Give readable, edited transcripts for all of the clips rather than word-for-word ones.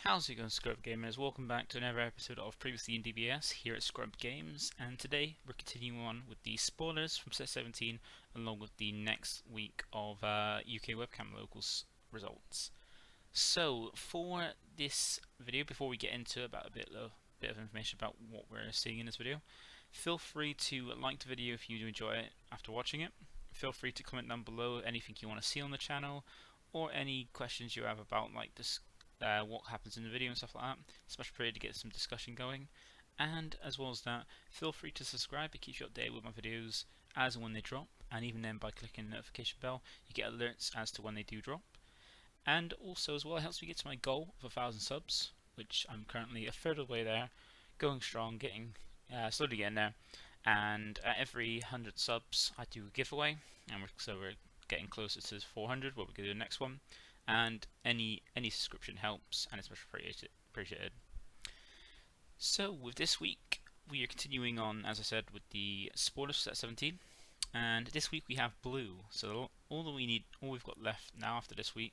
How's it going, ScrubGamers? Welcome back to another episode of Previously in DBS here at ScrubGames, and today we're continuing on with the spoilers from set 17 along with the next week of UK Webcam Locals results. So for this video, before we get into about a bit of information about what we're seeing in this video, feel free to like the video if you do enjoy it after watching it. Feel free to comment down below anything you want to see on the channel or any questions you have about like this. What happens in the video and stuff like that. It's much appreciated to get some discussion going. And as well as that, feel free to subscribe. It keeps you updated with my videos as and when they drop. And even then, by clicking the notification bell, you get alerts as to when they do drop. And also as well, it helps me get to my goal of 1,000 subs, which I'm currently a third of the way there, going strong, slowly getting there. And at every 100 subs, I do a giveaway, and we're getting closer to 400, where we're going to do the next one. And any subscription helps, and it's much appreciated. So with this week, we are continuing on, as I said, with the spoilers set 17, and this week we have blue. So all we've got left now after this week,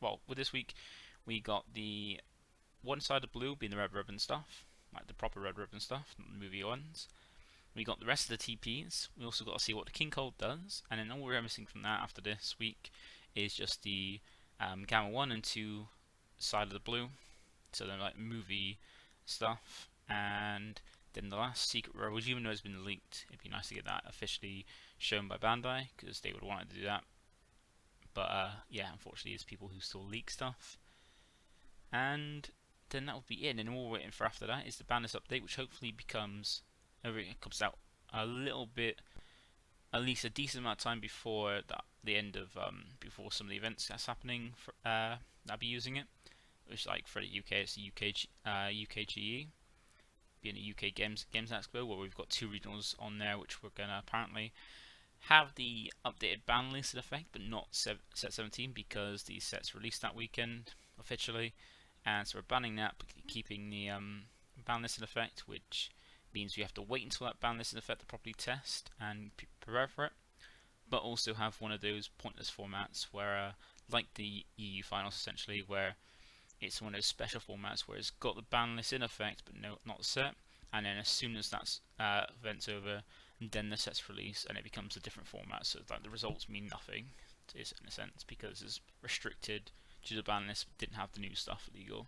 well, with this week, we got the one side of blue being the red ribbon stuff, like the proper red ribbon stuff, not the movie ones. We got the rest of the TPs. We also got to see what the King Cold does, and then all we're missing from that after this week is just the Gamma 1 and 2 side of the blue, so they're like movie stuff, and then the last secret row, which even though it's been leaked, it'd be nice to get that officially shown by Bandai, because they would want to do that. But yeah, unfortunately it's people who still leak stuff. And then that would be it, and then all we're waiting for after that is the Bandless update, which hopefully comes out a little bit, at least a decent amount of time before the end of before some of the events that's happening. I'll be using it, which like for the UK, it's the UKGE, being the UK Games Expo, where we've got 2 regionals on there, which we're gonna apparently have the updated ban list in effect, but not set 17 because the set's released that weekend officially, and so we're banning that, but keeping the ban list in effect, which means we have to wait until that ban list is in effect to properly test and prepare for it, but also have one of those pointless formats where, like the EU finals essentially, where it's one of those special formats where it's got the ban list in effect but not set, and then as soon as that event's over, then the set's released and it becomes a different format, so like the results mean nothing in a sense because it's restricted due to the ban list, but didn't have the new stuff legal.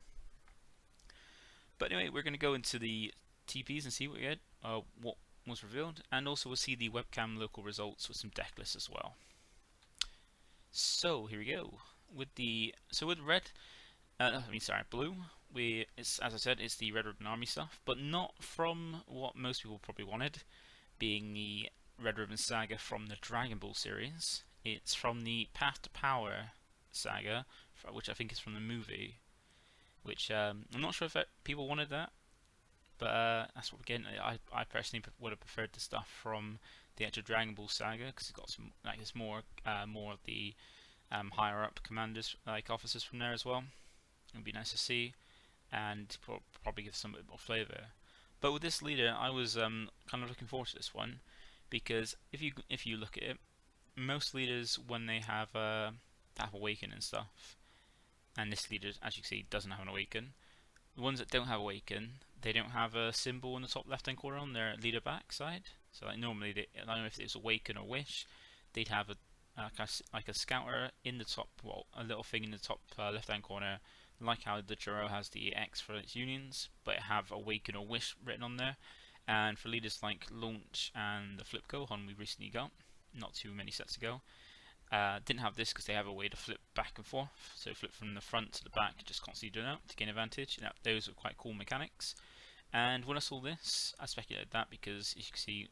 But anyway, we're going to go into the TPs and see what we get, what was revealed, and also we'll see the webcam local results with some deck lists as well. So here we go with blue. As I said, it's the Red Ribbon Army stuff, but not from what most people probably wanted, being the Red Ribbon Saga from the Dragon Ball series. It's from the Path to Power saga, which I think is from the movie. Which I'm not sure if people wanted that. But that's what we're getting. I personally would have preferred the stuff from the actual Dragon Ball saga because it's got some, like, it's more of the higher up commanders, like officers from there as well. It would be nice to see, and probably give some bit more flavour. But with this leader, I was kind of looking forward to this one because if you look at it, most leaders when they have awaken and stuff, and this leader, as you can see, doesn't have an awaken. The ones that don't have awaken, they don't have a symbol in the top left hand corner on their leader back side. So like normally, I don't know if it's awaken or wish, they'd have like a scouter in the top, well, a little thing in the top left hand corner, like how the Juro has the X for its unions, but it have awaken or wish written on there. And for leaders like Launch and the Flip Gohan we recently got, not too many sets ago, didn't have this because they have a way to flip back and forth, so flip from the front to the back, just constantly doing that to gain advantage. Now, those are quite cool mechanics. And when I saw this, I speculated that because as you can see,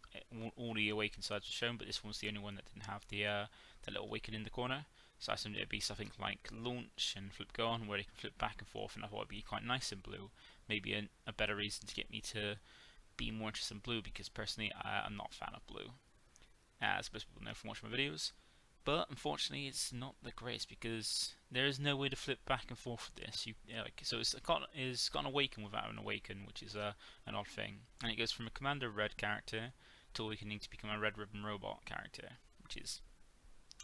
all the awakened sides were shown, but this one was the only one that didn't have the little awaken in the corner. So I assumed it'd be something like Launch and Flip Go On, where they can flip back and forth, and I thought it'd be quite nice in blue. Maybe a better reason to get me to be more interested in blue, because personally I'm not a fan of blue, as most people know from watching my videos. But unfortunately, it's not the greatest because there is no way to flip back and forth with this. So it's got an awaken without an awaken, which is an odd thing. And it goes from a Commander Red character to awakening to become a Red Ribbon Robot character, which is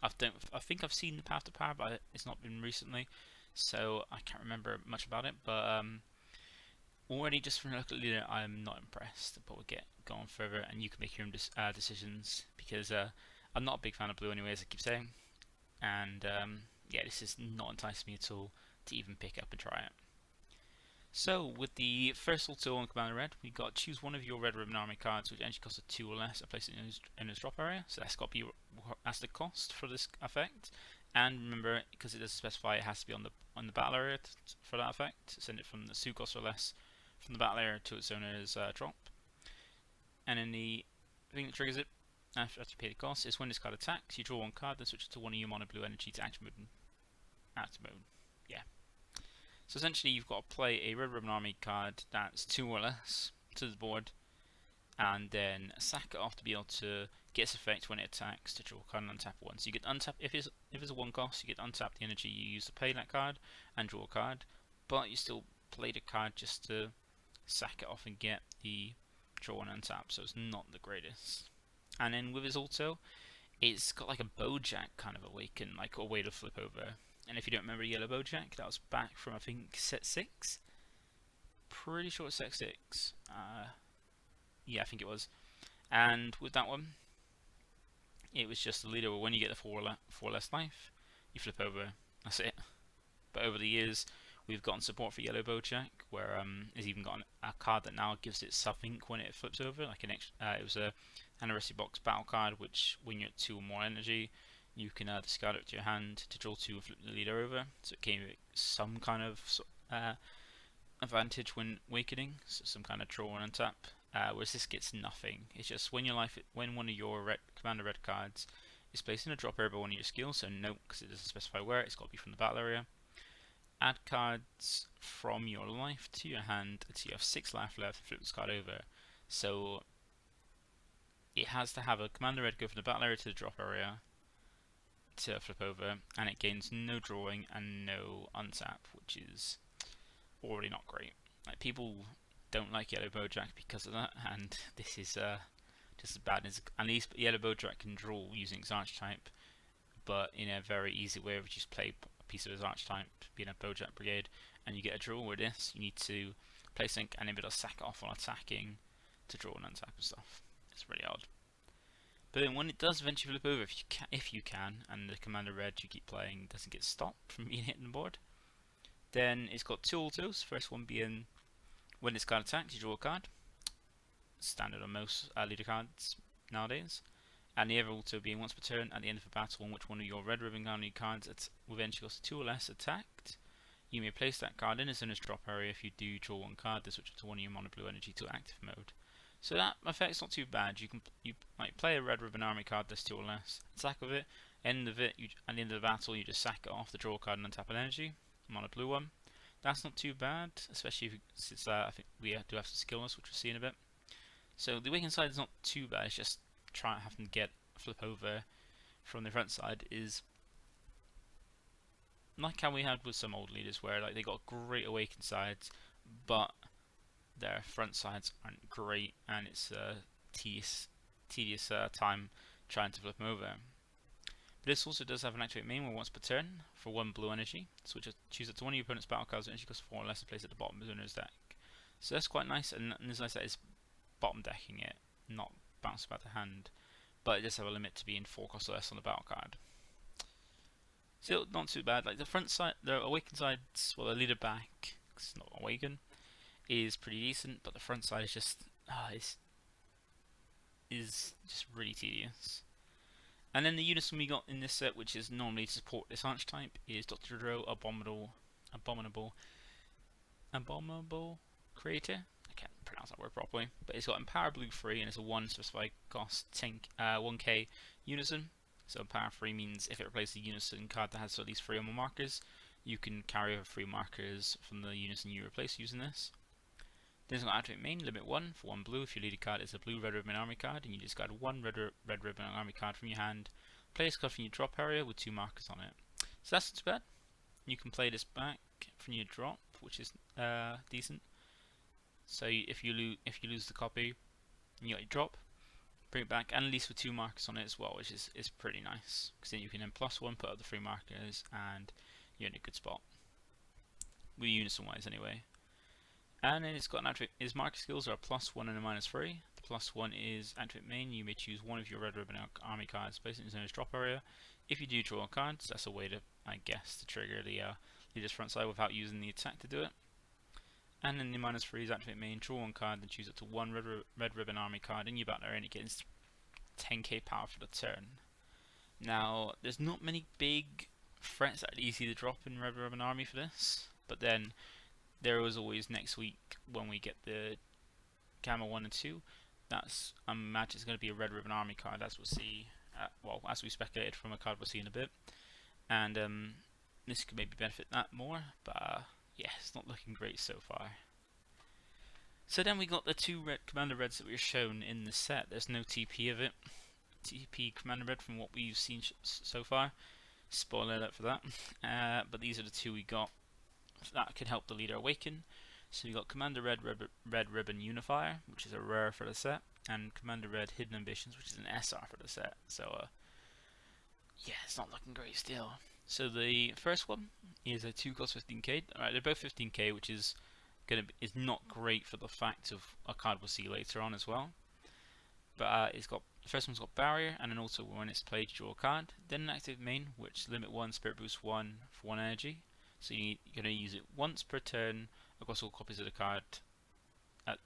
I think I've seen the Path to Power, but it's not been recently. so I can't remember much about it, but already just from looking at the leader, I'm not impressed, but we'll get going further, and you can make your own decisions, because I'm not a big fan of blue anyway, as I keep saying, and yeah, this is not enticing me at all to even pick up and try it. So, with the first auto on Commander Red, we got choose one of your Red Ribbon Army cards which energy costs 2 or less and place it in his drop area. So that's got to be as the cost for this effect. And remember, because it doesn't specify, it has to be on the battle area for that effect. Send it from the 2 cost or less from the battle area to its owner's drop. And then the thing that triggers it after you pay the cost is when this card attacks, you draw one card, then switch it to one of your mono blue energy to active mode. Yeah. So essentially, you've got to play a Red Ribbon Army card that's 2 or less to the board, and then sack it off to be able to get its effect when it attacks to draw a card and untap one. So you get untap if it's a 1 cost, you get untap the energy you use to play that card and draw a card, but you still play the card just to sack it off and get the draw and untap. So it's not the greatest. And then with his auto, it's got like a Bojack kind of awaken, like a way to flip over. And if you don't remember Yellow Bojack, that was back from, I think, set 6? Pretty sure it's set 6. Yeah, I think it was. And with that one, it was just the leader where when you get the 4 less life, you flip over. That's it. But over the years, we've gotten support for Yellow Bojack, where it's even got a card that now gives it something when it flips over. Like an extra, it was a Anniversary Box battle card, which when you're at 2 or more energy, you can discard it to your hand to draw 2 and flip the leader over. So it came with some kind of advantage when awakening, so some kind of draw and untap. Whereas this gets nothing. It's just when one of your Commander Red cards is placed in a drop area by one of your skills, so note, because it doesn't specify where, it's got to be from the battle area. Add cards from your life to your hand until you have 6 life left and flip this card over. So it has to have a Commander Red go from the battle area to the drop area to flip over, and it gains no drawing and no untap, which is already not great. Like, people don't like Yellow Bojack because of that, and this is just as bad. At least Yellow Bojack can draw using its archetype, but in a very easy way, if you just play a piece of his archetype, being a Bojack Brigade, and you get a draw with this, you need to play sync and then be able to sack it off while attacking to draw and untap and stuff. It's really odd. But then when it does eventually flip over, if you can, and the Commander Red you keep playing doesn't get stopped from being hit on the board, then it's got 2 autos. First one being when this card attacks, you draw a card. Standard on most leader cards nowadays. And the other auto being once per turn at the end of a battle on which one of your Red Ribbon Army cards with energy cost 2 or less attacked, you may place that card in its drop area. If you do draw one card, then switch it to one of your mono blue energy to active mode. So that effect's not too bad. You might play a Red Ribbon Army card that's 2 or less, attack with it, end of it, at the end of the battle you just sack it off, the draw card and untap an energy. I'm on a blue one. That's not too bad, especially since I think we do have some skillness, which we'll see in a bit. So the awakened side is not too bad, it's just having to get a flip over from the front side is like how we had with some old leaders, where like they got great awakened sides, but their front sides aren't great, and it's a tedious time trying to flip them over. But this also does have an activate main where once per turn, for 1 blue energy, switch it, choose it to one of your opponent's battle cards, energy costs 4 or less, and place it at the bottom of his owner's deck. So that's quite nice, and as I said, it's bottom decking it, not bouncing back to hand, but it does have a limit to being 4 cost or less on the battle card. Still not too bad. Like the front side, the awakened sides, well, the leader back, cause it's not awakened, is pretty decent, but the front side is just is just really tedious. And then the unison we got in this set, which is normally to support this archetype, is Dr. Dro, Abominable Creator. I can't pronounce that word properly, but it's got Empower Blue 3 and it's a 1 specified cost 1k unison. So Empower 3 means if it replaces a unison card that has at least 3 or more markers, you can carry over 3 markers from the unison you replace using this. Then it's got Activate Main, limit 1 for 1 blue. If your leader card is a blue Red Ribbon Army card and you discard 1 Red Ribbon Army card from your hand, play this card from your drop area with 2 markers on it. So that's not too bad. You can play this back from your drop, which is decent. So if you lose the copy and you got your drop, bring it back, and at least with 2 markers on it as well, which is pretty nice, because then you can then +1 put up the 3 markers and you're in a good spot. unison wise anyway. And then it's got an activate. His market skills are a +1 and a -3. The +1 is activate main. You may choose one of your red ribbon army cards, place it in his drop area. If you do draw cards, that's a way to, I guess, to trigger the leader's front side without using the attack to do it. And then the -3 is activate main. Draw one card, then choose up to one red ribbon army card in your battle area, and it gets 10k power for the turn. Now, there's not many big threats that are easy to drop in red ribbon army for this, but then there is always next week when we get the Gamma 1 and 2. That's I imagine it's going to be a red ribbon army card, as we'll see. Well, as we speculated from a card we'll see in a bit, and this could maybe benefit that more. But yeah, it's not looking great so far. So then we got the two Commander Reds that we were shown in the set. There's no TP of it. TP Commander Red from what we've seen so far. Spoiler alert for that. But these are the two we got that can help the leader awaken. So we got Commander Red Ribbon Unifier, which is a rare for the set, and Commander Red Hidden Ambitions, which is an SR for the set. So yeah, it's not looking great still. So the first one is a 2 cost 15k. Alright, they're both 15k, which is not great for the fact of a card we'll see later on as well. But it's got the first one's got Barrier, and then also when it's played, draw a card. Then an active main, which limit 1, Spirit Boost 1 for 1 energy. So you're going to use it once per turn across all copies of the card.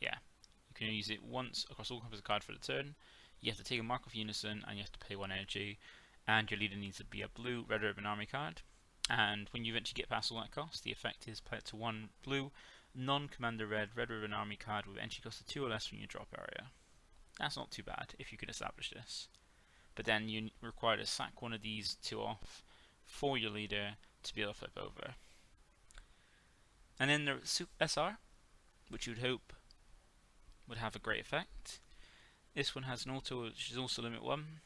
Yeah, you can use it once across all copies of the card for the turn. You have to take a mark of unison, and you have to pay 1 energy. And your leader needs to be a blue red ribbon army card. And when you eventually get past all that cost, the effect is play it to 1 blue non-commander red ribbon army card with entry cost of 2 or less from your drop area. That's not too bad if you can establish this. But then you require to sack one of these 2 off for your leader to be able to flip over. And then the SR, which you would hope would have a great effect. This one has an auto, which is also limit 1.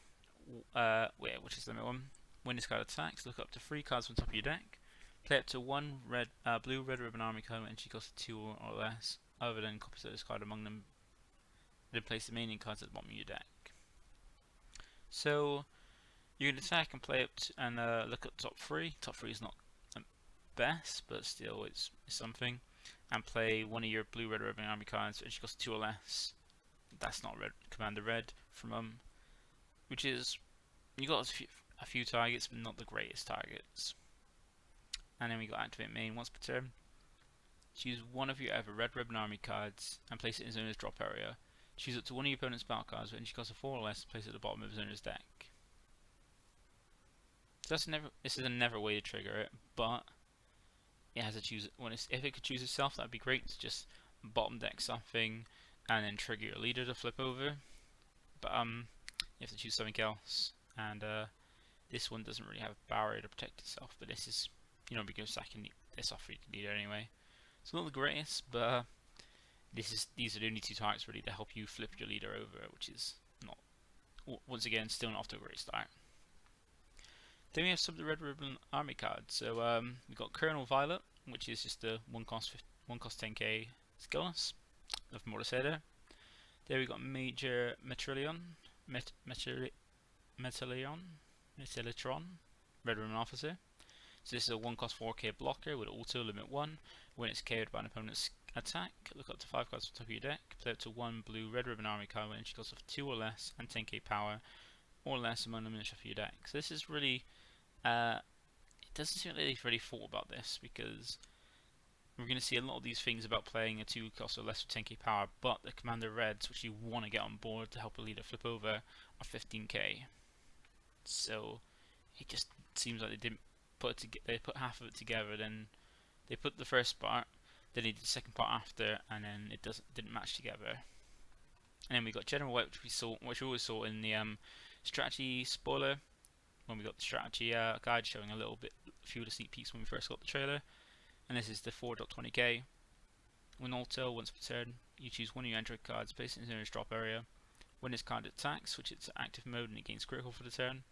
Which is limit 1. When this card attacks, look up to 3 cards on top of your deck. Play up to 1 blue red ribbon army card, and she costs 2 or less, other than copies of this card among them. Then place the remaining cards at the bottom of your deck. So you can attack and play up and look at the top 3. Top 3 is not best, but still it's something. And play one of your blue red ribbon army cards, and she costs 2 or less. That's not red Commander Red from which is you got a few targets, but not the greatest targets. And then we got activate main once per turn. Choose one of your ever red ribbon army cards and place it in his owner's drop area. Choose up to one of your opponent's battle cards, and she costs a 4 or less, place it at the bottom of his owner's deck. So this is a never way to trigger it, but it has to choose if it could choose itself, that'd be great. To just bottom deck something and then trigger your leader to flip over. But you have to choose something else, and this one doesn't really have a barrier to protect itself. But this is, because sacking this off for your leader anyway. It's not the greatest, but these are the only 2 targets really to help you flip your leader over, which is not, once again, still not off to a great start. Then we have some of the red ribbon army cards. So we got Colonel Violet, which is just a 1 cost 10k skilless of Mortiseder. There we got Major Metrillion, Metallitron, red ribbon officer. So this is a 1 cost 4k blocker with auto limit 1. When it's KO'd by an opponent's attack, look up to 5 cards on top of your deck. Play up to 1 blue red ribbon army card with entry cost of 2 or less and 10k power or less among them in the shuffle of your deck. So this is really, it doesn't seem like they've really thought about this, because we're going to see a lot of these things about playing a 2 cost or less with 10k power, but the Commander Reds, which you want to get on board to help a leader flip over, are 15k. So it just seems like they didn't put they put half of it together, then they put the first part, then they did the second part after, and then it didn't match together. And then we got General White, which we always saw in the strategy spoiler, when we got the strategy guide showing a few of the sneak peeks when we first got the trailer. And this is the 4.20k. When auto, once per turn, you choose one of your Android cards, place it in its drop area. When this card attacks, switch it to active mode and it gains critical for the turn.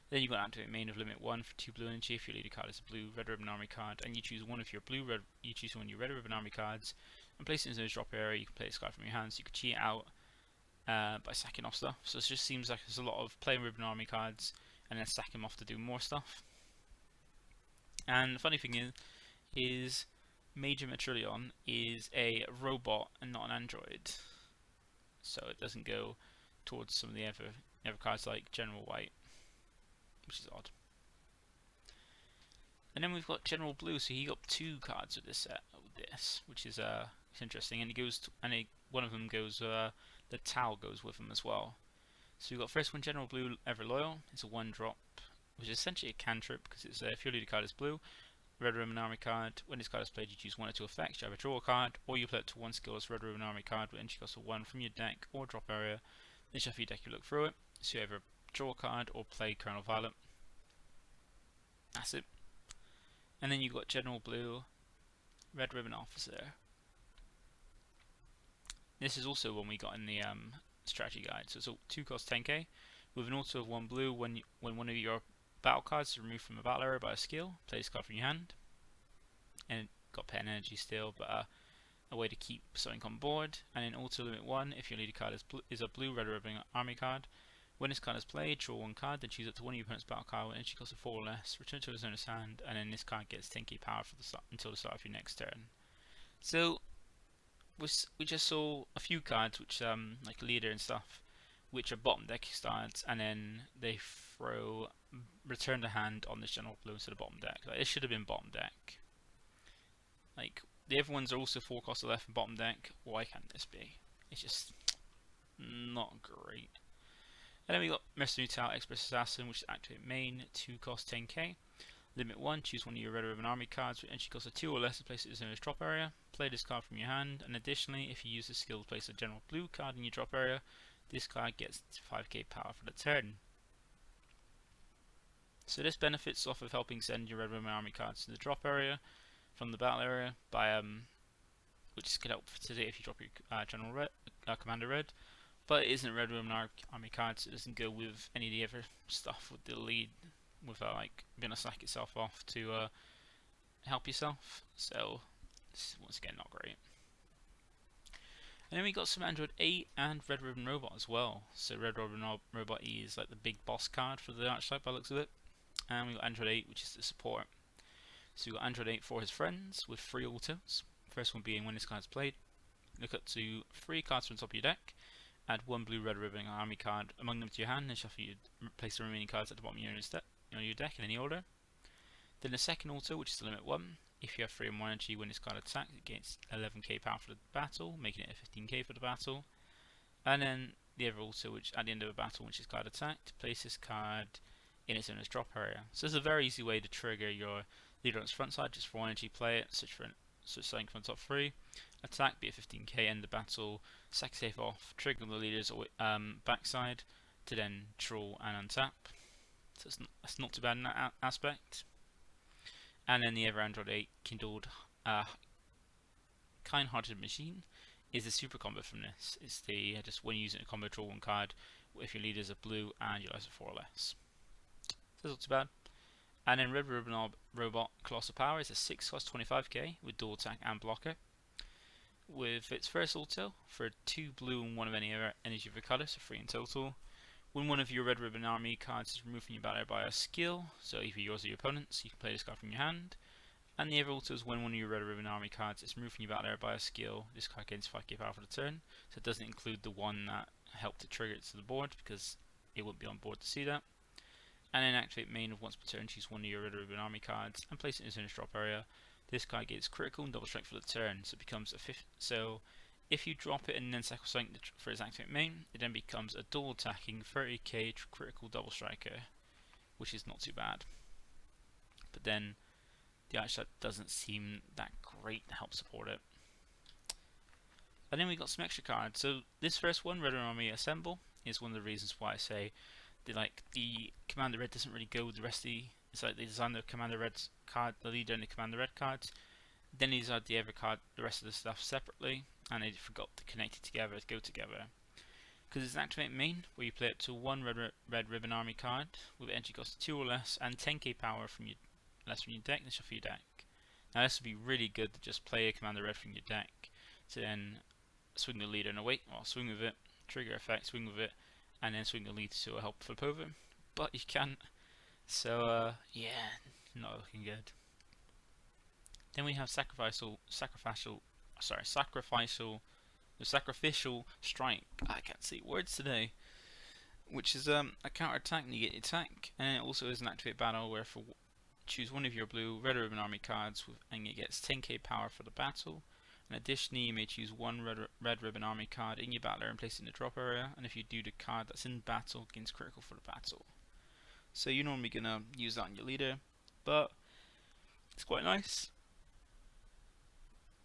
Then you got activate main of limit 1 for 2 blue energy if your leader card is a blue red ribbon army card, and you choose one of your red ribbon army cards and place it in its drop area. You can play this card from your hand, so you can cheat out by sacking off stuff. So it just seems like there's a lot of playing ribbon army cards and then sacking them off to do more stuff. And the funny thing is Major Metrillion is a robot and not an android, so it doesn't go towards some of the other cards like General White, which is odd. And then we've got General Blue, so he got 2 cards with this set, which is interesting. And he goes one of them goes the Tau goes with him as well. So we've got first one, General Blue, Ever Loyal. It's a 1-drop, which is essentially a cantrip because it's if your leader card is blue, Red Ribbon Army card. When this card is played, you choose 1 or 2 effects. You either draw a card, or you play it to 1 skill as Red Ribbon Army card with entry cost of 1 from your deck or drop area. Then shuffle your deck, you look through it. So you either draw a card or play Colonel Violet. That's it. And then you've got General Blue, Red Ribbon Officer. This is also one we got in the strategy guide. So it's a 2 cost 10k with an auto of 1 blue. When one of your battle cards is removed from a battle area by a skill, play this card from your hand. And it got pen energy still, but a way to keep something on board. And in auto limit 1, if your leader card is a blue Red Ribbon Army card. When this card is played, draw 1 card, then choose up to 1 of your opponent's battle card with entry cost of 4 or less, return to his owner's hand, and then this card gets 10k power for until the start of your next turn. So we just saw a few cards which like leader and stuff, which are bottom deck cards, and then they throw return to hand on this General Blue instead of bottom deck. Like, it should have been bottom deck. Like the other ones are also 4 cost left and bottom deck. Why can't this be? It's just not great. And then we got Mercenary Tau Express Assassin, which is activate main, 2 cost 10k. Limit 1, choose 1 of your Red Ribbon Army cards with entry cost of 2 or less to place it in its drop area. Play this card from your hand, and additionally, if you use this skill to place a General Blue card in your drop area, this card gets 5k power for the turn. So this benefits off of helping send your Red Ribbon Army cards to the drop area from the battle area by which can help today if you drop your General Red, Commander Red. But it isn't Red Ribbon Army cards, so it doesn't go with any of the other stuff with the lead, without like being able to sack itself off to help yourself. So this is once again not great. And then we got some Android 8 and Red Ribbon Robot as well. So Red Ribbon Robot is like the big boss card for the archetype by the looks of it. And we got Android 8, which is the support. So we got Android 8 for his friends with 3 autos. First one being when this card is played, look up to 3 cards from the top of your deck. Add 1 blue Red Ribbon Army card among them to your hand, and shuffle place the remaining cards at the bottom of your deck in any order. Then the second auto, which is the limit 1. If you have 3 or more energy when this card attacks, it gains 11k power for the battle, making it a 15k for the battle. And then the other auto, which at the end of a battle, which is card attacked, place this card in its owner's drop area. So this is a very easy way to trigger your leader on its front side. Just for 1 energy, play it, switch something from the top 3. Attack, be a 15k, end the battle, sack safe off, trigger the leader's backside to then draw and untap. So that's not too bad in that aspect. And then the other Android 8 kindled Kind-Hearted Machine is the super combo from this. It's the just when you use it in a combo, draw 1 card if your leaders are blue and your lives are 4 or less. So that's not too bad. And then Red Ribbon Robot Colossal Power is a 6 cost 25k with dual attack and blocker. With its first auto, for 2 blue and 1 of any other energy of your colour, so 3 in total. When one of your Red Ribbon Army cards is removed from your battle by a skill, so either yours or your opponent's, you can play this card from your hand. And the other auto is when one of your Red Ribbon Army cards is removed from your battle area by a skill, this card gains 5k power for the turn. So it doesn't include the one that helped to trigger it to the board, because it wouldn't be on board to see that. And then activate main of once per turn, choose 1 of your Red Ribbon Army cards and place it in its owner's drop area. This card gets critical and double strike for the turn, so it becomes a 5th. So if you drop it and then cycle something for its activate main, it then becomes a dual attacking 30k critical double striker, which is not too bad. But then the archetype doesn't seem that great to help support it. And then we got some extra cards. So this first one, Red Army Assemble, is one of the reasons why I say the Commander Red doesn't really go with the rest of the. It's like they designed the Commander Red card, the leader and the Commander Red cards. Then they designed the other card, the rest of the stuff separately, and they forgot to connect it together to go together. Because it's an activate main where you play up to 1 Red Ribbon Army card with entry cost of 2 or less and 10k power from your deck, and shuffle your deck. Now this would be really good to just play a Commander Red from your deck to then swing the leader in a wait, well, swing with it, trigger effect, swing with it, and then swing the leader to help flip over. But you can't. So yeah, not looking good. Then we have sacrificial strike. I can't say words today. Which is a counter attack, negate attack, and it also is an activate battle where choose one of your blue Red Ribbon Army cards and it gets 10k power for the battle. And additionally, you may choose one Red Ribbon Army card in your battle area and place it in the drop area, and if you do, the card that's in battle gains critical for the battle. So you're normally going to use that on your leader, but it's quite nice.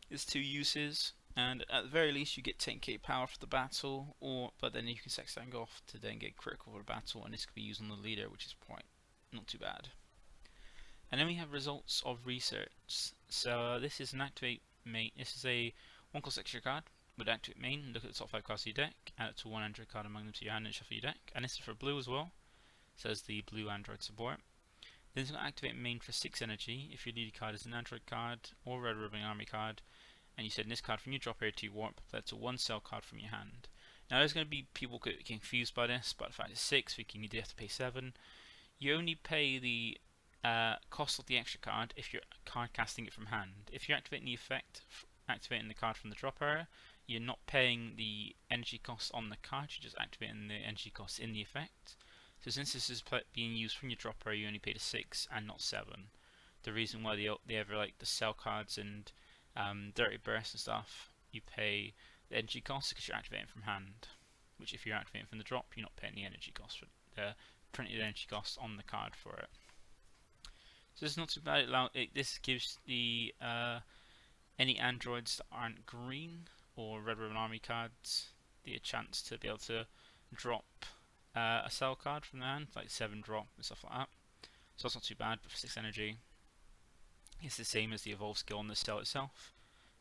It's 2 uses, and at the very least you get 10k power for the battle, but then you can sex tank off to then get critical for the battle, and this could be used on the leader, which is quite not too bad. And then we have results of research. So this is an activate main. This is a 1-cost extra card with activate main. Look at the top 5 cards of your deck, add it to 1 android card among them to your hand and shuffle your deck. And this is for blue as well. Says the blue android support. Then it's got activate main for 6 energy. If your leader card is an android card or Red Ribbon Army card, and you send this card from your drop area to warp, play it to 1 cell card from your hand. Now there's going to be people get confused by this, but the fact it's 6, thinking you do have to pay 7. You only pay the cost of the extra card if you're card casting it from hand. If you're activating the effect, activating the card from the drop area, you're not paying the energy cost on the card, you're just activating the energy cost in the effect. So since this is being used from your drop area, you only pay the 6 and not 7. The reason why they ever like the cell cards and dirty burst and stuff, you pay the energy cost because you're activating from hand. Which if you're activating from the drop, you're not paying the energy cost for the printed energy cost on the card for it. So it's not too bad. This gives the any androids that aren't green or Red Ribbon Army cards a chance to be able to drop a cell card from their hand, like 7 drop and stuff like that. So that's not too bad, but for 6 energy, it's the same as the evolve skill on the cell itself,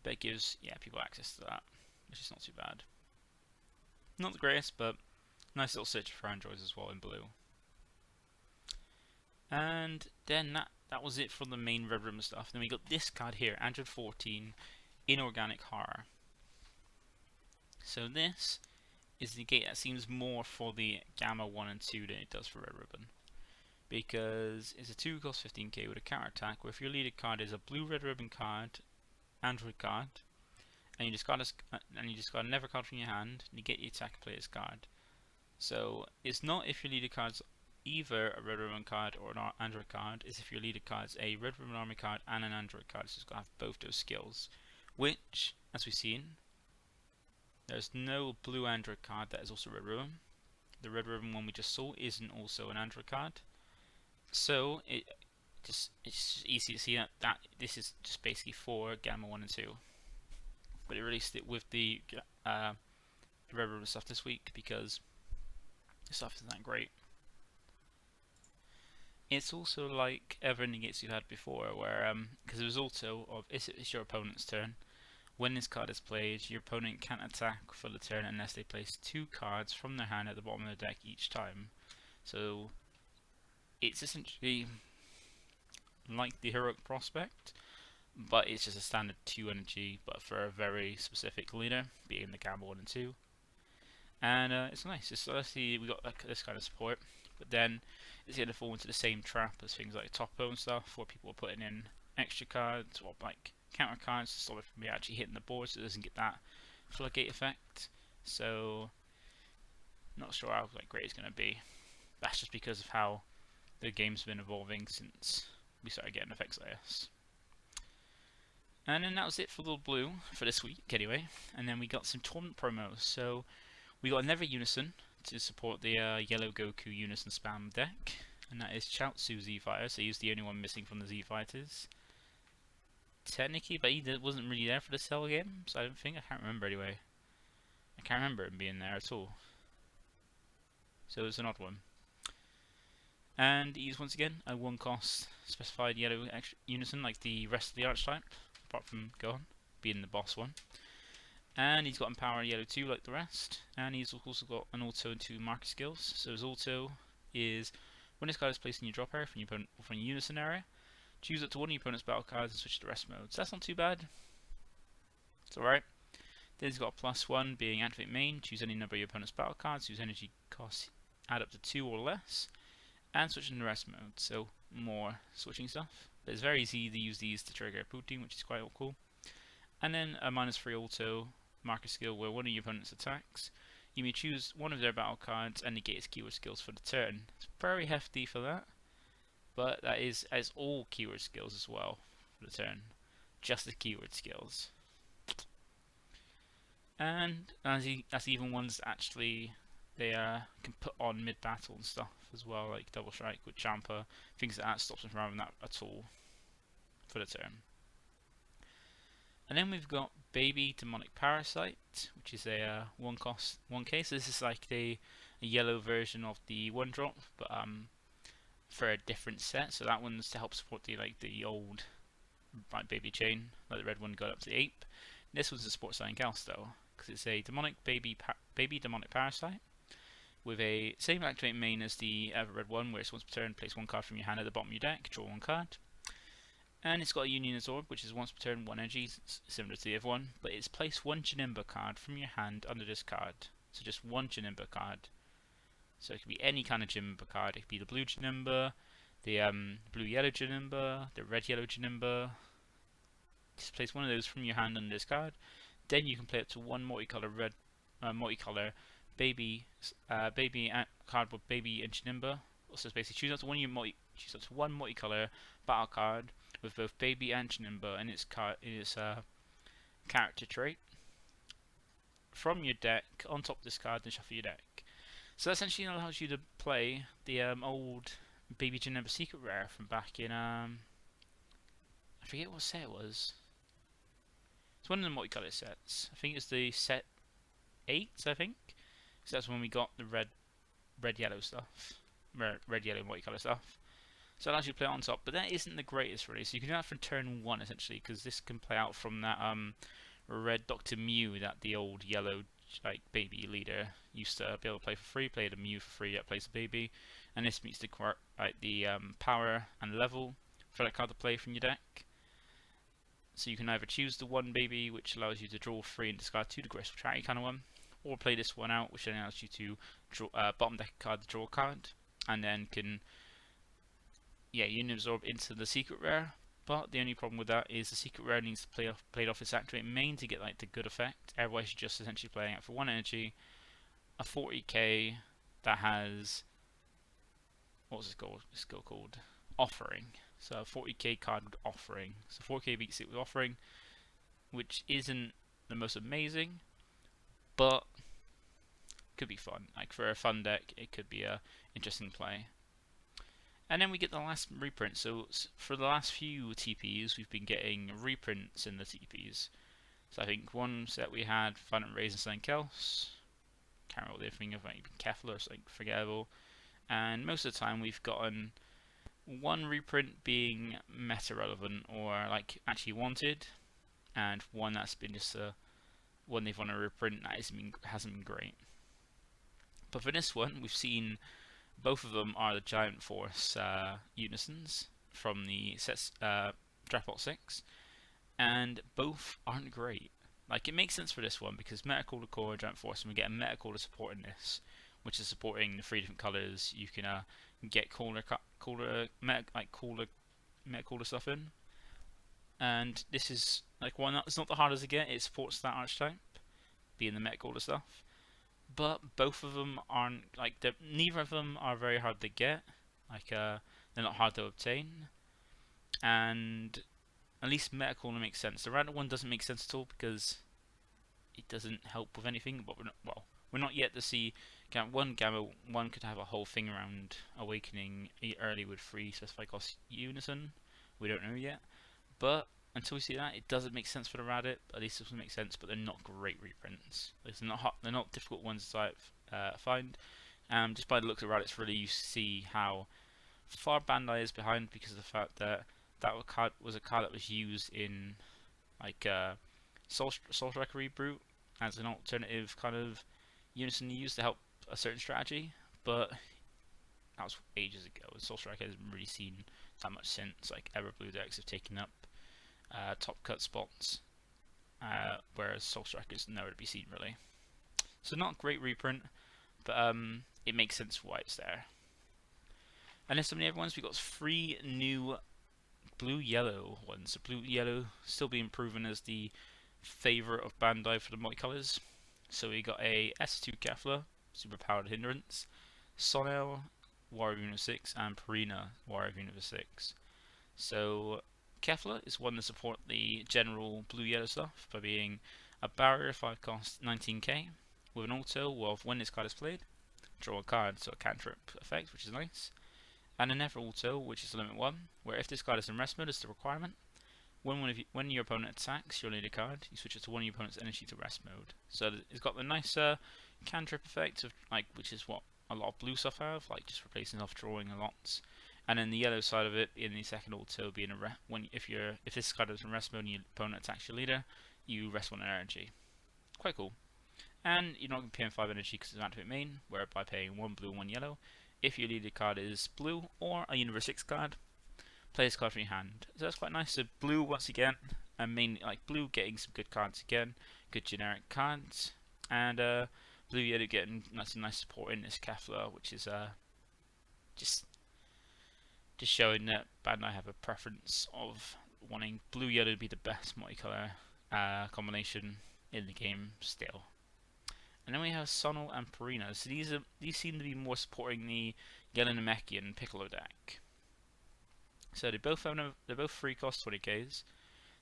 but it gives people access to that, which is not too bad. Not the greatest, but nice little search for androids as well in blue. And then that was it for the main Red Ribbon stuff. Then we got this card here, Android 14, Inorganic Horror. So this is the gate that seems more for the Gamma 1 and 2 than it does for Red Ribbon. Because it's a 2-cost 15k with a counter attack, where if your leader card is a blue Red Ribbon card, Android card, and you discard another card from your hand, and you get the attack player's card. So it's not if your leader card's either a Red Ribbon card or an Android card, it's if your leader card's a Red Ribbon Army card and an Android card, so it's got to have both those skills. Which, as we've seen, there's no blue Android card that is also Red Ribbon. The Red Ribbon one we just saw isn't also an Android card. So it's just easy to see that this is just basically for Gamma 1 and 2. But it released it with the Red Ribbon stuff this week because the stuff isn't that great. It's also like every negates you've had before, where because it was also of it's your opponent's turn. When this card is played, your opponent can't attack for the turn unless they place 2 cards from their hand at the bottom of the deck each time. So it's essentially like the Heroic Prospect, but it's just a standard 2 energy, but for a very specific leader, being the Gamma 1 and 2. And it's nice. Let's see, we got this kind of support, but then it's going to fall into the same trap as things like Topo and stuff, where people are putting in extra cards or like counter cards to stop it from actually hitting the board, so it doesn't get that floodgate effect. So not sure how great it's going to be. That's just because of how the game's been evolving since we started getting effects like this. And then that was it for the blue for this week anyway. And then we got some tournament promos. So we got another Unison to support the yellow Goku Unison spam deck, and that is Chaozu Z Fighter. So he's the only one missing from the Z Fighters. Technically, but he wasn't really there for the Cell game, so I don't think. I can't remember anyway. I can't remember him being there at all. So it was an odd one. And he's once again a 1-cost specified yellow Unison, like the rest of the archetype, apart from Gohan being the boss one. And he's got Empower yellow 2 like the rest, and he's also got an auto and 2 marker skills. So his auto is when this card is placed in your drop area from your opponent or from your Unison area, choose up to one of your opponent's battle cards and switch to rest mode. So that's not too bad. It's alright. Then he's got a +1 being activate main, choose any number of your opponent's battle cards, whose energy costs add up to 2 or less, and switch into rest mode. So more switching stuff. But it's very easy to use these to trigger a booting, which is quite cool. And then a -3 auto marker skill where one of your opponent's attacks, you may choose one of their battle cards and negate its keyword skills for the turn. It's very hefty for that, but that is as all keyword skills as well for the turn, just the keyword skills. And that's even ones that actually they can put on mid-battle and stuff as well, like Double Strike with Champa, things like that stops them from having that at all for the turn. And then we've got Baby Demonic Parasite, which is a 1-cost 1k. So this is like a yellow version of the 1-drop, but for a different set. So that one's to help support the old baby chain, like the red one got up to the ape. This one's to support something else though, because it's a demonic baby demonic parasite with a same activate main as the other red one, where it's once per turn place one card from your hand at the bottom of your deck, draw one card. And it's got a Union Absorb, which is once per turn 1 energy, similar to the other one, but it's place one Janemba card from your hand under this card. So just one Janemba card. So it could be any kind of Janemba card. It could be the blue Janemba, the blue-yellow Janemba, the red-yellow Janemba. Just place one of those from your hand under this card. Then you can play up to one multicolor baby card with baby and Janemba. So it's basically choose up to one multicolor battle card with both baby and Janemba in its character trait from your deck on top of this card and shuffle your deck. So that essentially allows you to play the old baby Janemba secret rare from back in I forget what set it was. It's one of the multicolor sets. I think it's the set 8, I think. So that's when we got the red yellow stuff. Red yellow multicolor stuff. So it allows you to play it on top, but that isn't the greatest really. So you can do that for turn 1 essentially, because this can play out from that red Dr. Mew that the old yellow baby leader used to be able to play for free. Played a Mew for free, that plays a baby, and this meets the power and level for that card to play from your deck. So you can either choose the one baby, which allows you to draw 3 and discard 2, the graceful charity kind of one, or play this one out, which then allows you to draw bottom deck card to draw a card, and then can Union Absorb into the secret rare. But the only problem with that is the secret rare needs to played off its activate main to get the good effect. Otherwise you're just essentially playing out for 1 energy, a 40k that has, what was this skill called? Offering. So a 40k card with Offering. So 4k beats it with Offering, which isn't the most amazing, but could be fun. Like for a fun deck, it could be a interesting play. And then we get the last reprint. So for the last few TPs, we've been getting reprints in the TPs. So I think one set we had Phantom Rays and something else. Can't remember what the thing of, like Kefla or something forgettable. And most of the time we've gotten one reprint being meta relevant or like actually wanted, and one that's been just one they've want to reprint that hasn't been great. But for this one, we've seen both of them are the Giant Force unisons from the sets Draftbot 6, and both aren't great. Like, it makes sense for this one because Metacolor Core Giant Force, and we get a Metacolor supporting this, which is supporting the 3 different colors. You can get cooler Metacolor stuff in, and this is like one that's not the hardest to get. It supports that archetype, being the Metacolor stuff. But both of them aren't neither of them are very hard to get. They're not hard to obtain, and at least Metacolor makes sense. The random one doesn't make sense at all because it doesn't help with anything. But we're not yet to see Gamma 1 could have a whole thing around Awakening early with 3 specified cost unison. We don't know yet, but until we see that, it doesn't make sense for the Radit. At least this one makes sense, but they're not great reprints. They're not difficult ones to find. Just by the looks of Radit's, really you see how far Bandai is behind because of the fact that card was a card that was used in Soul Striker Reboot as an alternative kind of unison used to help a certain strategy, but that was ages ago. Soul Striker hasn't really seen that much since. Ever Blue decks have taken up top cut spots, whereas Soul Striker's nowhere to be seen really. So not a great reprint, but it makes sense why it's there. And then some of the other ones, we got 3 new blue-yellow ones. So blue-yellow still being proven as the favourite of Bandai for the multicolors. So we got a S2 Kefla, superpowered hindrance, Sonel, Warrior Unit 6, and Purina, Warrior Unit 6. So Kefla is one to support the general blue-yellow stuff by being a barrier 5 cost 19k with an auto of when this card is played, draw a card, so a cantrip effect, which is nice, and another auto, which is limit 1, where if this card is in rest mode, it's the requirement. When your opponent attacks your leader card, you switch it to one of your opponent's energy to rest mode. So it's got the nice cantrip effect of which is what a lot of blue stuff have, like just replacing off drawing a lot. And then the yellow side of it, in the second auto, being if this card is in rest mode and your opponent attacks your leader, you rest one energy. Quite cool. And you're not going to pay 5 energy because it's an activate main, whereby paying 1 blue and 1 yellow. If your leader card is blue or a Universe 6 card, play this card from your hand. So that's quite nice. So blue once again, and mainly like blue getting some good cards again, good generic cards, and blue yellow getting nice support in this Kefla, which is just showing that Bandai have a preference of wanting blue yellow to be the best multicolor combination in the game still. And then we have Sonal and Purina. So these seem to be more supporting the Yellow Namekian Piccolo deck. So they're both 3 cost 20ks.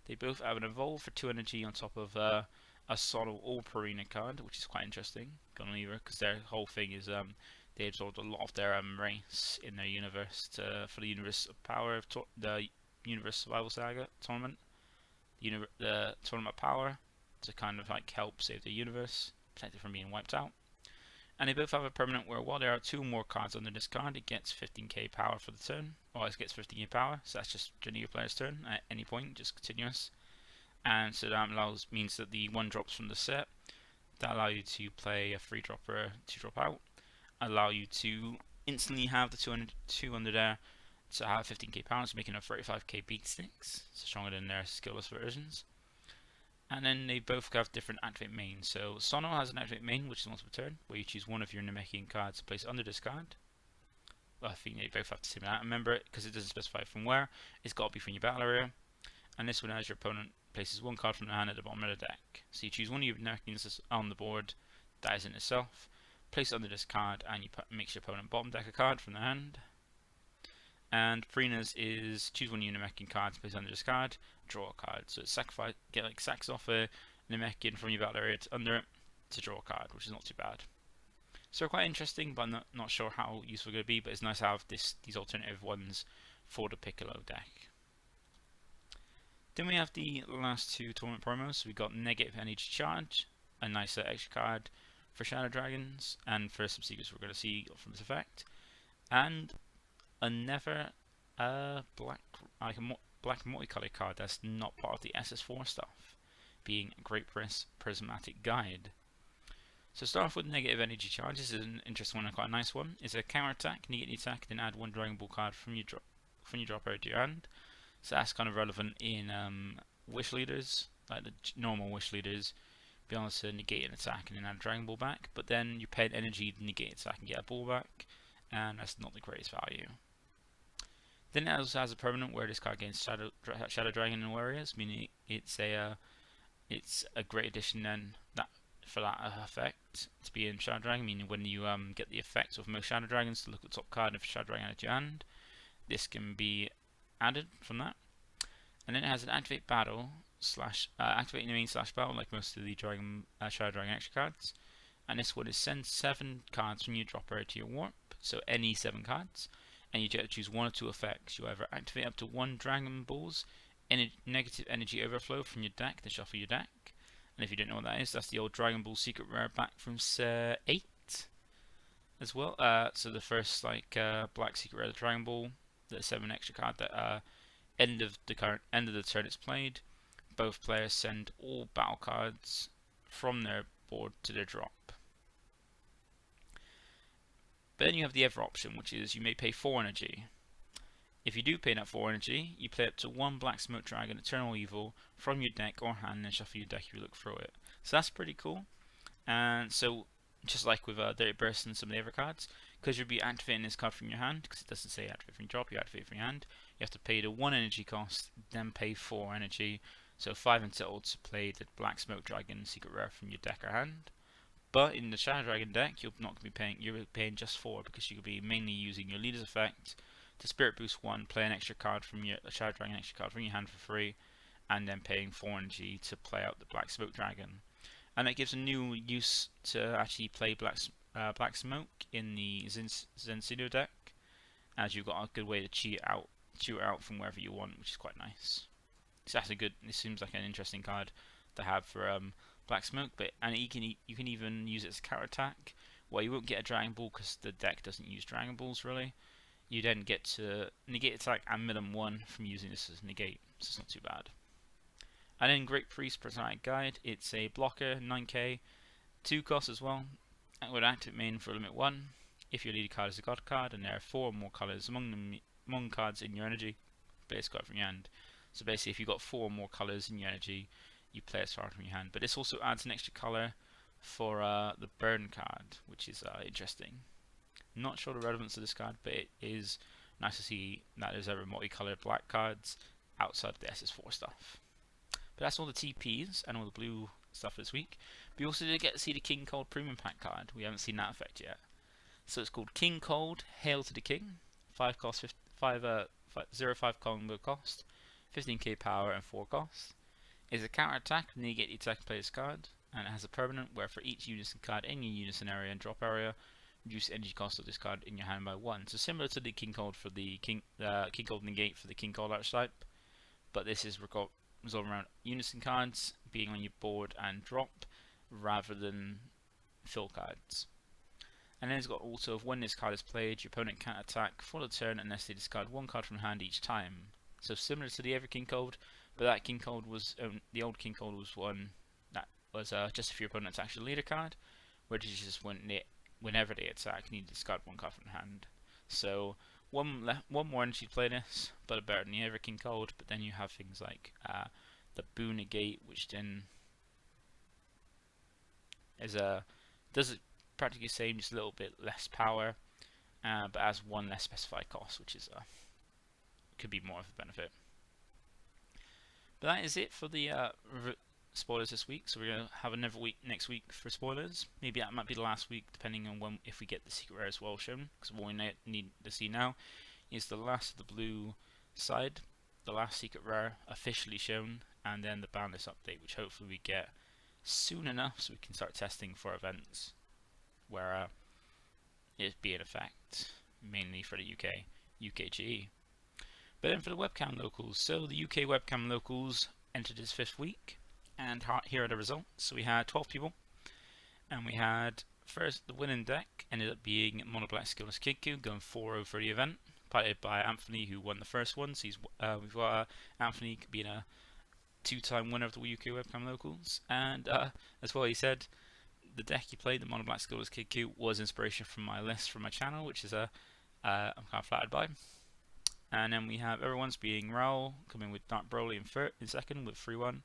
They both have an evolve for 2 energy on top of a Sonal or Purina card, which is quite interesting. Gonna leave her because their whole thing is they absorbed a lot of their race in their universe for the Universe of Power of the Universe Survival Saga tournament, the Tournament of Power, to kind of like help save the universe, protect it from being wiped out. And they both have a permanent where while there are 2 more cards on the discard, it gets 15k power for the turn. Well, it gets 15k power, so that's just during your player's turn at any point, just continuous. And so that means that the 1 drops from the set that allow you to play a 3-dropper to drop out, allow you to instantly have the 2 under there to have 15k power, so making a 35k beat sticks, so stronger than their skillless versions. And then they both have different activate mains. So Sono has an activate main, which is once per turn, where you choose one of your Namekian cards to place under discard. Well, I think they both have to say that. Remember, because it doesn't specify from where, it's got to be from your battle area. And this one, as your opponent places 1 card from the hand at the bottom of the deck. So you choose one of your Namekians on the board that is in itself, place it under this card, and you makes your opponent bottom deck a card from the hand. And Purina's is choose one of your Namekian cards, place under this card, draw a card. So it's sacks off a Namekian from your battle area under it to draw a card, which is not too bad. So quite interesting, but I'm not sure how useful it's going to be, but it's nice to have these alternative ones for the Piccolo deck. Then we have the last 2 tournament promos. So we got Negative Energy Charge, a nice extra card for Shadow Dragons, and for some secrets we're going to see from this effect. And another black multicolour card that's not part of the SS4 stuff, being Great Prismatic Guide. So start off with Negative Energy Charge. This is an interesting one and quite a nice one. It's a counter attack, negate the attack, then add 1 Dragon Ball card from your drop area to your hand. So that's kind of relevant in wish leaders, like the normal wish leaders, be able to negate an attack and then add a Dragon Ball back, but then you pay an energy to negate attack and get a ball back, and that's not the greatest value. Then it also has a permanent where this card gains Shadow Dragon in areas, meaning it's a great addition then for that effect to be in Shadow Dragon, meaning when you get the effect of most Shadow Dragons to look at the top card of Shadow Dragon at your hand, this can be added from that. And then it has an activate battle activate main / battle like most of the Shadow Dragon extra cards. And this one is send 7 cards from your drop area to your warp, so any 7 cards, and you get to choose 1 or 2 effects. You either activate up to 1 Dragon Balls, any negative energy overflow from your deck, then shuffle your deck. And if you don't know what that is, that's the old Dragon Ball secret rare back from 8 as well. So the first black secret rare, the Dragon Ball, the 7 extra card that end of the turn it's played. Both players send all battle cards from their board to their drop. But then you have the other option, which is you may pay 4 energy. If you do pay that 4 energy, you play up to 1 Black Smoke Dragon Eternal Evil from your deck or hand and shuffle your deck if you look through it. So that's pretty cool. And so, just like with Dirty Burst and some of the other cards, because you'll be activating this card from your hand, because it doesn't say activate from your drop, you activate from your hand, You have to pay the 1 energy cost, then pay 4 energy, so 5 in total to play the Black Smoke Dragon secret rare from your deck or hand. But in the Shadow Dragon deck, you're not going to be paying. You're paying just 4 because you could be mainly using your leader's effect to Spirit Boost 1, play an extra card from your Shadow Dragon extra card from your hand for free, and then paying 4 energy to play out the Black Smoke Dragon. And it gives a new use to actually play Black Smoke in the Zensido deck, as you've got a good way to cheat out from wherever you want, which is quite nice. It's actually good. This seems like an interesting card to have for Black Smoke, and you can even use it as counter attack. Well, you won't get a Dragon Ball because the deck doesn't use Dragon Balls really. You then get to negate attack and minimum 1 from using this as negate, so it's not too bad. And then Great Priest Prismatic Guide. It's a blocker, 9k, 2 cost as well. And would active main for limit 1. If your leader card is a god card and there are 4 or more colours among cards in your energy, play a card from your hand. So basically, if you've got 4 or more colours in your energy, you play a card from your hand. But this also adds an extra colour for the burn card, which is interesting. Not sure the relevance of this card, but it is nice to see that there's ever multicoloured black cards outside of the SS4 stuff. But that's all the TPs and all the blue stuff this week. We also did get to see the King Cold Premium Pack card. We haven't seen that effect yet. So it's called King Cold, Hail to the King. 5 cost, 0.5 combo cost, 15k power and 4 cost. It's a counter attack when you get the attack player's card, and it has a permanent where for each unison card in your unison area and drop area, reduce energy cost of this card in your hand by 1. So similar to the King Cold for the King Cold negate for the King Cold archetype, but this is resolved around unison cards being on your board and drop rather than fill cards. And then it's got also, when this card is played, your opponent can't attack for the turn unless they discard 1 card from hand each time. So similar to the other King Cold, but that King Cold was, the old King Cold was one that was just if your opponent attacks your leader card, which is just whenever they attack, you need to discard 1 card from hand. So one more energy to play this, but better than the other King Cold. But then you have things like the Boo Negate, which then does it practically the same, just a little bit less power, but has 1 less specified cost, which is could be more of a benefit. But that is it for the spoilers this week. So we're gonna have another week next week for spoilers. Maybe that might be the last week, depending on if we get the secret rare as well shown. Because what we need to see now is the last of the blue side, the last secret rare officially shown, and then the boundless update, which hopefully we get soon enough so we can start testing for events where it be in effect, mainly for the UKGE. But then for the webcam locals, so the UK Webcam Locals entered its 5th week, and here are the results. So we had 12 people, and we had first the winning deck ended up being Mono Black Skillless Kiku, going 4-0 for the event, piloted by Anthony, who won the first one. So we've got Anthony being a 2-time winner of the UK Webcam Locals, and as well he said the deck he played, the Mono Black Skillless Kiku, was inspiration from my list from my channel, which is I'm kind of flattered by. And then we have everyone's being Raoul coming with Dark Broly in second with 3-1.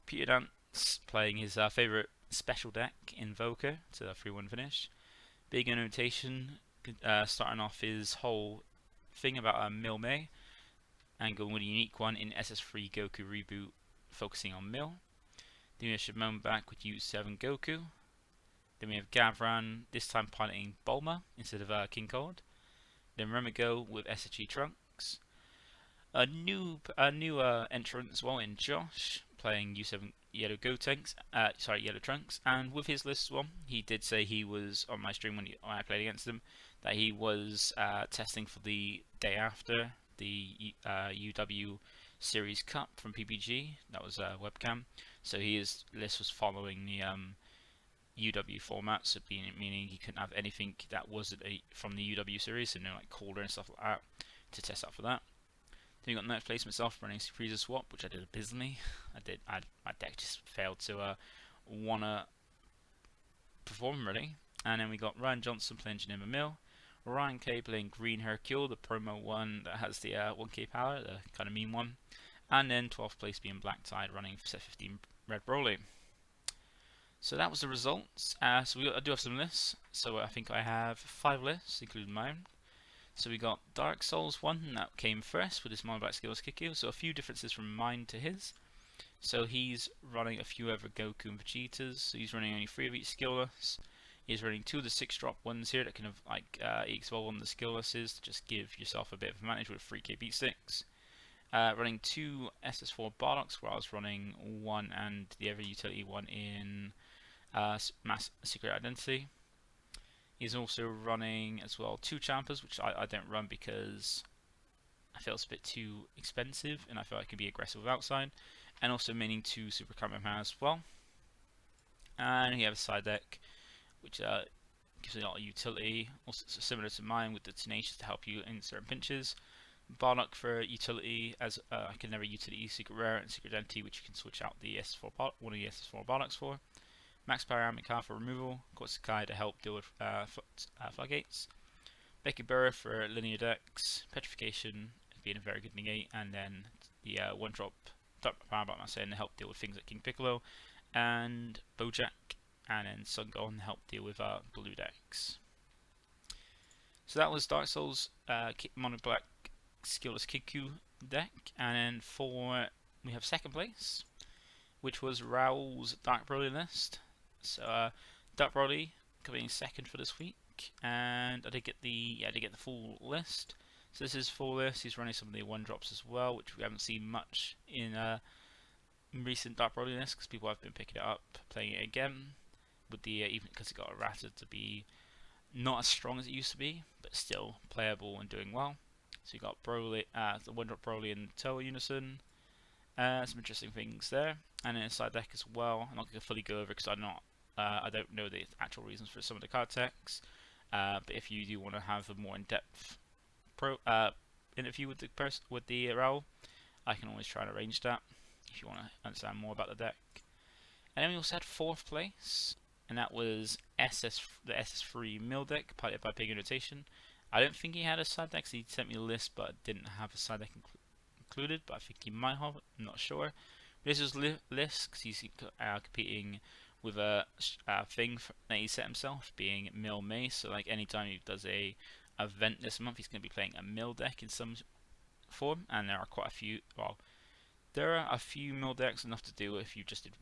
Peter Dance playing his favourite special deck, Invoker, to a 3-1 finish. Big Annotation starting off his whole thing about Mil May and going with a unique one in SS3 Goku Reboot, focusing on Mil. Then we have Shimon back with U7 Goku. Then we have Gavran, this time piloting Bulma instead of King Cold. Then Remigo with SSG Trunks. A new entrant as well in Josh, playing U7 Yellow Yellow Trunks, and with his list as well, he did say he was on my stream when I played against him that he was testing for the day after the UW Series Cup from PPG. That was webcam, so his list was following the UW format, so meaning he couldn't have anything that wasn't from the UW series, so like Calder and stuff like that, to test out for that. Then we got 9th place myself running Frieza swap, which I did abysmally. My deck just failed to wanna perform really. And then we got Ryan Johnson playing Janima Mill, Ryan K playing Green Hercule, the promo one that has the 1k power, the kind of mean one, and then 12th place being Black Tide running set 15 Red Broly. So that was the results. So I do have some lists. So I think I have 5 lists, including mine. So we got Dark Souls 1 that came first with his mono black skillless Kiku, so a few differences from mine to his. So he's running a few other Goku and Vegetas, so he's running only 3 of each skillless. He's running 2 of the 6-drop ones here that kind of like equal one of the skilllesses to just give yourself a bit of advantage with 3k beat sticks. Running 2 SS4 Barlocks, where I was running 1 and the other utility 1 in Mass Secret Identity. He's also running as well 2 Champers, which I don't run because I feel it's a bit too expensive and I feel I can be aggressive with outside. And also maining 2 Super Kamehameha as well. And we have a side deck which gives a lot of utility, also similar to mine with the Tenacious to help you in certain pinches. Bardock for utility, as I can never utility Secret Rare and Secret Identity, which you can switch out the S4 one of the S4 Bardocks for. Max Panoramic Car for removal, Korsakai to help deal with floodgates. Becky Burrow for linear decks, Petrification being a very good negate, and then the 1-drop Dark Power Batman to help deal with things like King Piccolo, and Bojack, and then Sun Gohan to help deal with blue decks. So that was Dark Souls Mono Black Skillless Kiku deck, and then we have second place, which was Raoul's Dark Broly list. So Dark Broly coming second for this week, and I did get the full list. So this is full list. He's running some of the 1-drops as well, which we haven't seen much in recent Dark Broly lists because people have been picking it up, playing it again, with the even because it got errated to be not as strong as it used to be, but still playable and doing well. So you got Broly, the 1-drop Broly and Toa Unison. Some interesting things there, and then a side deck as well. I'm not going to fully go over because I don't know the actual reasons for some of the card decks. But if you do want to have a more in-depth interview with the Raoul, I can always try and arrange that if you want to understand more about the deck. And then we also had 4th place, and that was the SS3 Mill deck, piloted by Big Rotation. I don't think he had a side deck, so he sent me a list, but didn't have a side deck included, but I think he might have, I'm not sure. This is list because he's competing with a thing that he set himself, being Mill Mace. So like anytime he does a event this month, he's going to be playing a Mill deck in some form, and there are quite a few. Well, there are a few Mill decks, enough to do if you just did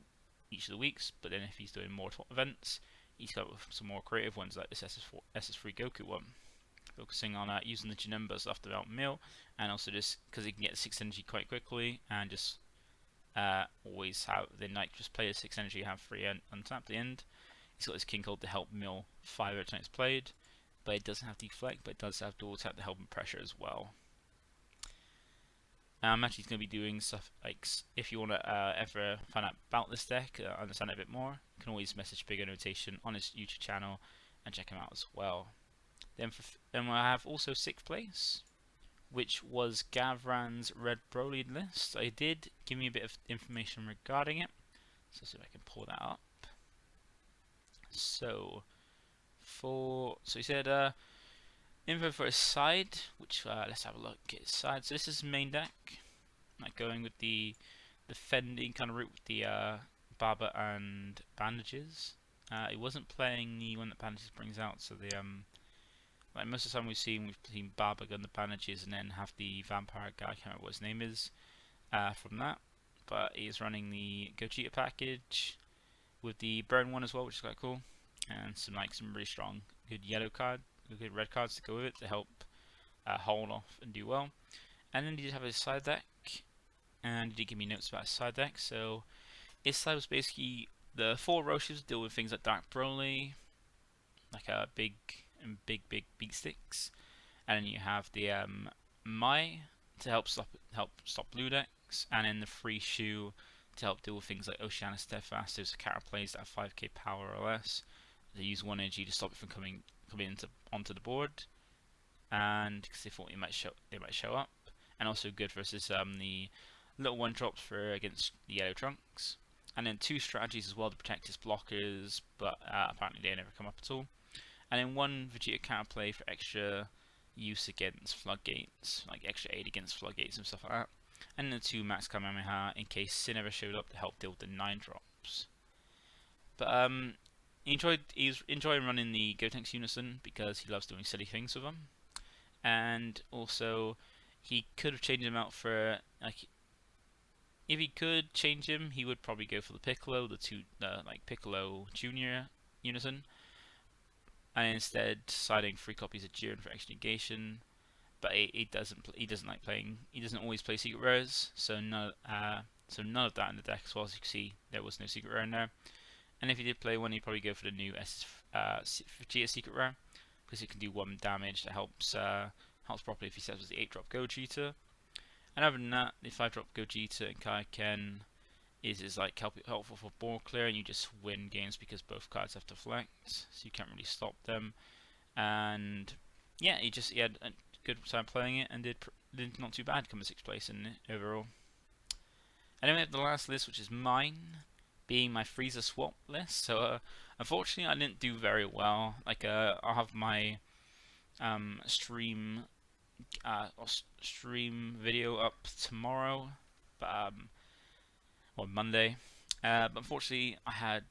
each of the weeks. But then if he's doing more events, he's got some more creative ones like this SS3 Goku one, focusing on using the Janemba's after out Mill, and also just because he can get 6 energy quite quickly, and just always have the Knight just play a 6 energy, have 3 untapped at the end. He's got his King Cold to help Mill 5 every time it's played, but it doesn't have deflect, but it does have dual tap to help him pressure as well. I'm actually going to be doing stuff like, if you want to ever find out about this deck, understand it a bit more, you can always message Bigger Notation on his YouTube channel and check him out as well. Then I have also 6th place, which was Gavran's Red Broly list. He did give me a bit of information regarding it, so let's see if I can pull that up. So he said info for his side, which let's have a look at his side. So this is his main deck, like going with the defending kind of route with the Baba and Bandages. He wasn't playing the one that Bandages brings out, so the like most of the time we've seen Baba gun the Bandages and then have the vampire guy, I can't remember what his name is, from that. But he's running the Gogeta package with the burn one as well, which is quite cool, and some really strong good good red cards to go with it to help hold off and do well. And then he did have his side deck, and he did give me notes about his side deck. So his side was basically the 4 Roshis deal with things like Dark Broly, like a big beat sticks, and then you have the Mai to help stop blue decks, and then the free shoe to help deal with things like Oceana Steadfast. Those are character plays that have 5k power or less. They use 1 energy to stop it from coming onto the board, and because they thought it might show up, and also good versus the little 1-drops for against the yellow trunks, and then 2 strategies as well to protect his blockers, but apparently they never come up at all. And then 1 Vegeta counterplay for extra use against floodgates, like extra aid against floodgates and stuff like that. And then 2 Max Kamehameha in case Sin ever showed up to help deal with the 9-drops. But he's enjoying running the Gotenks Unison because he loves doing silly things with them. and also he could have changed him out for like. If he could change him, he would probably go for the Piccolo, the two like Piccolo Junior unison, and instead deciding 3 copies of Jiren for extra negation. But he doesn't like playing. He doesn't always play secret rares, so none of that in the deck as well. As you can see, there was no secret rare in there. And if he did play one, he'd probably go for the new Vegeta secret rare, because it can do 1 damage that helps properly if he sets with the 8-drop Gogeta. And other than that, the 5-drop Gogeta and Kaioken is like helpful for board clear, and you just win games because both cards have deflect, so you can't really stop them. And yeah, he had a good time playing it and did not too bad, coming 6th place in it overall. And then we have the last list, which is mine, being my Frieza swap list. So unfortunately, I didn't do very well. Like I'll have my stream video up tomorrow, but on Monday. But unfortunately, I had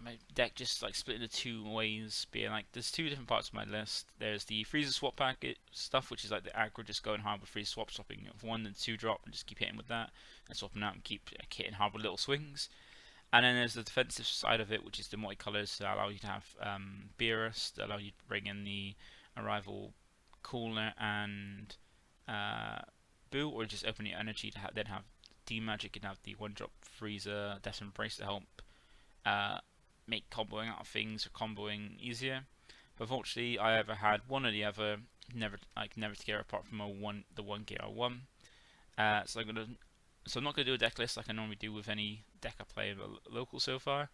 my deck just like split into 2 ways, being like there's 2 different parts of my list. There's the Frieza swap packet stuff, which is like the aggro, just going hard with Frieza swap, swapping 1 and 2 drop, and just keep hitting with that, and swapping out and keep hitting hard with little swings. And then there's the defensive side of it, which is the multicolors that allow you to have Beerus, that allow you to bring in the Arrival Cooler and Boo, or just open your energy to then have D-Magic and have the 1-drop Frieza Death Embrace to help make comboing out of things or comboing easier. But unfortunately, I either had one or the other, never to get apart from the one gear I won. So I'm not gonna do a deck list like I normally do with any deck I play in the local so far,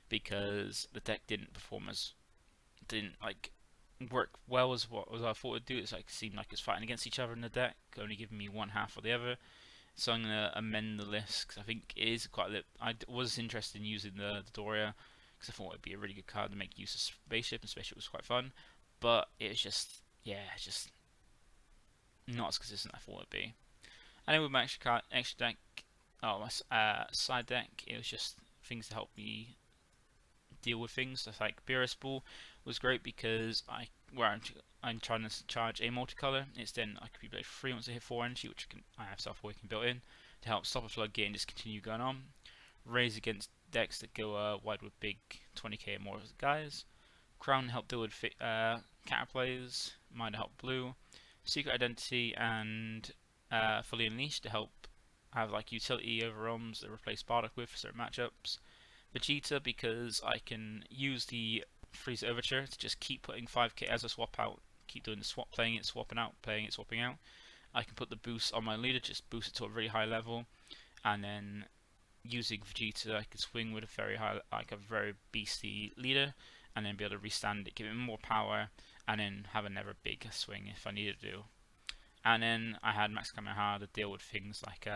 because the deck didn't work well as what I thought it'd do. It's like seemed like it's fighting against each other in the deck, only giving me one half or the other. So I'm gonna amend the list because I think it is quite lit. I was interested in using the Doria because I thought it'd be a really good card to make use of Spaceship, and Spaceship was quite fun. But it was just not as consistent as I thought it'd be. And then with my extra deck, my side deck, it was just things to help me deal with things. So like Beerus Ball was great because I'm trying to charge a multicolor. It's then I could be played for free once I hit 4 energy, which I have self-awakening built in to help stop a floodgate and just continue going on. Raise against decks that go wide with big 20k or more guys. Crown help deal with counter plays. Mine help blue. Secret Identity and Fully Unleashed to help have like utility over realms that replace Bardock with for certain matchups. Vegeta because I can use the Frieza Overture to just keep putting 5k as a swap out, keep doing the swap, playing it, swapping out, playing it, swapping out. I can put the boost on my leader, just boost it to a really high level, and then using Vegeta I can swing with a very high, like a very beastly leader, and then be able to restand it, give it more power, and then have another big swing if I needed to do. And then I had Max Kamehameha to deal with things like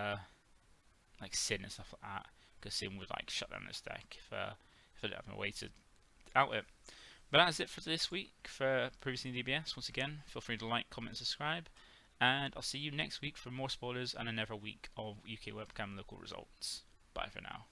Sin and stuff like that, because Sin would like shut down this deck if I didn't have a way to out it. But that's it for this week for Previously in DBS. Once again, feel free to like, comment, and subscribe, and I'll see you next week for more spoilers and another week of UK Webcam Local results. Bye for now.